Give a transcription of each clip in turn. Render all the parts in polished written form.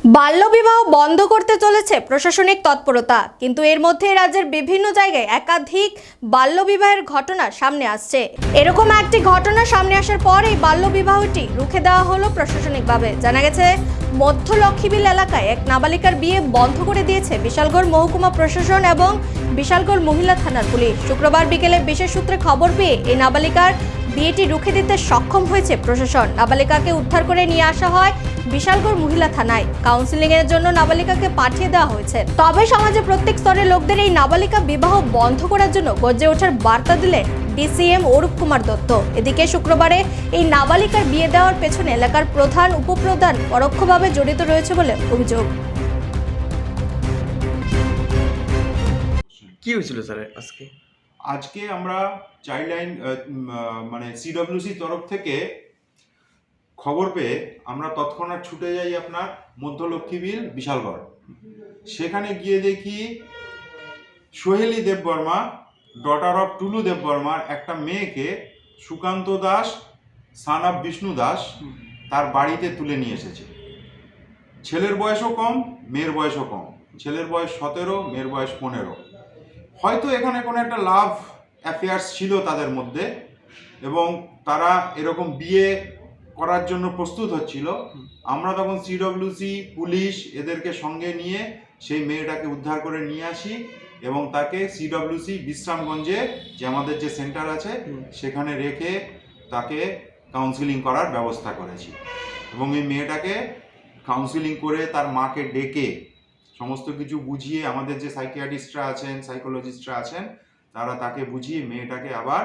বাল্যবিবাহ বন্ধ করতে চলেছে প্রশাসনিক তৎপরতা, কিন্তু এর মধ্যে রাজ্যের বিভিন্ন জায়গায় একাধিক বাল্যবিবাহের ঘটনা সামনে আসছে। এরকম একটি ঘটনা সামনে আসার পর এই বাল্যবিবাহটি রুখে দেওয়া হলো প্রশাসনিকভাবে। জানা গেছে, মধ্য লক্ষ্মীবিল এলাকায় এক নাবালিকার বিয়ে বন্ধ করে দিয়েছে বিশালগড় মহকুমা প্রশাসন এবং বিশালগড় মহিলা থানার পুলিশ। শুক্রবার বিকেলে বিশেষ সূত্রে খবর পেয়ে এই নাবালিকার বিয়েটি রুখে দিতে সক্ষম হয়েছে প্রশাসন। নাবালিকাকে উদ্ধার করে নিয়ে আসা হয় বিশালগড় মহিলা থানায়। কাউন্সিলিং এর জন্য নাবালিকাকে পাঠিয়ে দেওয়া হয়েছে। তবে সমাজে প্রত্যেক স্তরের লোকদের এই নাবালিকা বিবাহ বন্ধ করার জন্য গর্জে ওঠার বার্তা দিলেন ডিসিএম অরূপ কুমার দত্ত। এদিকে শুক্রবারে এই নাবালিকার বিয়ে দেওয়ার পেছনে এলাকার প্রধান উপপ্রধান পরোক্ষভাবে জড়িত রয়েছে বলে অভিযোগ। কি হয়েছিল স্যার আজকে আমরা চাইল্ড লাইন মানে সিডব্লিউসি তরফ থেকে খবর পেয়ে আমরা তৎক্ষণাৎ ছুটে যাই আপনার মধ্য লক্ষ্মীবিল বিশালগড়। সেখানে গিয়ে দেখি সোহেলি দেববর্মা, ডটার অফ টুলু দেববর্মার একটা মেয়েকে সুকান্ত দাস সান অফ বিষ্ণু দাস তার বাড়িতে তুলে নিয়ে এসেছে। ছেলের বয়সও কম, মেয়ের বয়সও কম। ছেলের বয়স 17, মেয়ের বয়স 15। হয়তো এখানে কোনো একটা লাভ অ্যাফেয়ার্স ছিল তাদের মধ্যে এবং তারা এরকম বিয়ে করার জন্য প্রস্তুত হচ্ছিল। আমরা তখন সিডব্লিউসি, পুলিশ এদেরকে সঙ্গে নিয়ে সেই মেয়েটাকে উদ্ধার করে নিয়ে আসি এবং তাকে সিডব্লিউসি বিশ্রামগঞ্জে যে আমাদের যে সেন্টার আছে সেখানে রেখে তাকে কাউন্সিলিং করার ব্যবস্থা করেছি এবং এই মেয়েটাকে কাউন্সিলিং করে তার মাকে ডেকে সমস্ত কিছু বুঝিয়ে আমাদের যে সাইকিয়াট্রিস্টরা আছেন, সাইকোলজিস্টরা আছেন, তারা তাকে বুঝিয়ে মেয়েটাকে আবার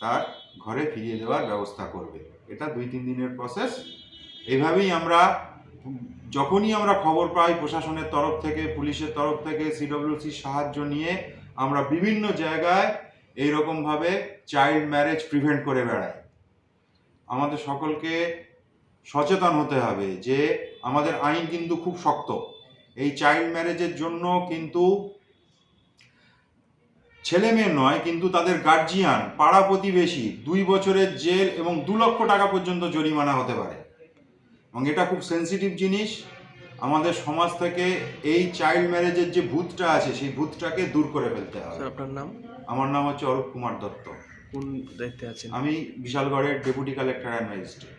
তার ঘরে ফিরিয়ে দেওয়ার ব্যবস্থা করবে। এটা 2-3 দিনের প্রসেস। এইভাবেই আমরা যখনই আমরা খবর পাই প্রশাসনের তরফ থেকে, পুলিশের তরফ থেকে, সিডব্লিউসির সাহায্য নিয়ে আমরা বিভিন্ন জায়গায় এইরকমভাবে চাইল্ড ম্যারেজ প্রিভেন্ট করে বেড়াই। আমাদের সকলকে সচেতন হতে হবে যে আমাদের আইন কিন্তু খুব শক্ত। এই চাইল্ড ম্যারেজের জন্য কিন্তু ছেলে মেয়ে নয়, কিন্তু তাদের গার্জিয়ান, পাড়া প্রতিবেশী 2 বছরের জেল এবং 2 লক্ষ টাকা পর্যন্ত জরিমানা হতে পারে এবং এটা খুব সেন্সিটিভ জিনিস। আমাদের সমাজ থেকে এই চাইল্ড ম্যারেজের যে ভূতটা আছে সেই ভূতটাকে দূর করে ফেলতে হবে। আপনার নাম? আমার নাম হচ্ছে অরূপ কুমার দত্ত। কোন দায়িত্বে আছেন? আমি বিশালগড়ের ডেপুটি কালেক্টর অ্যান্ড ম্যাজিস্ট্রেট।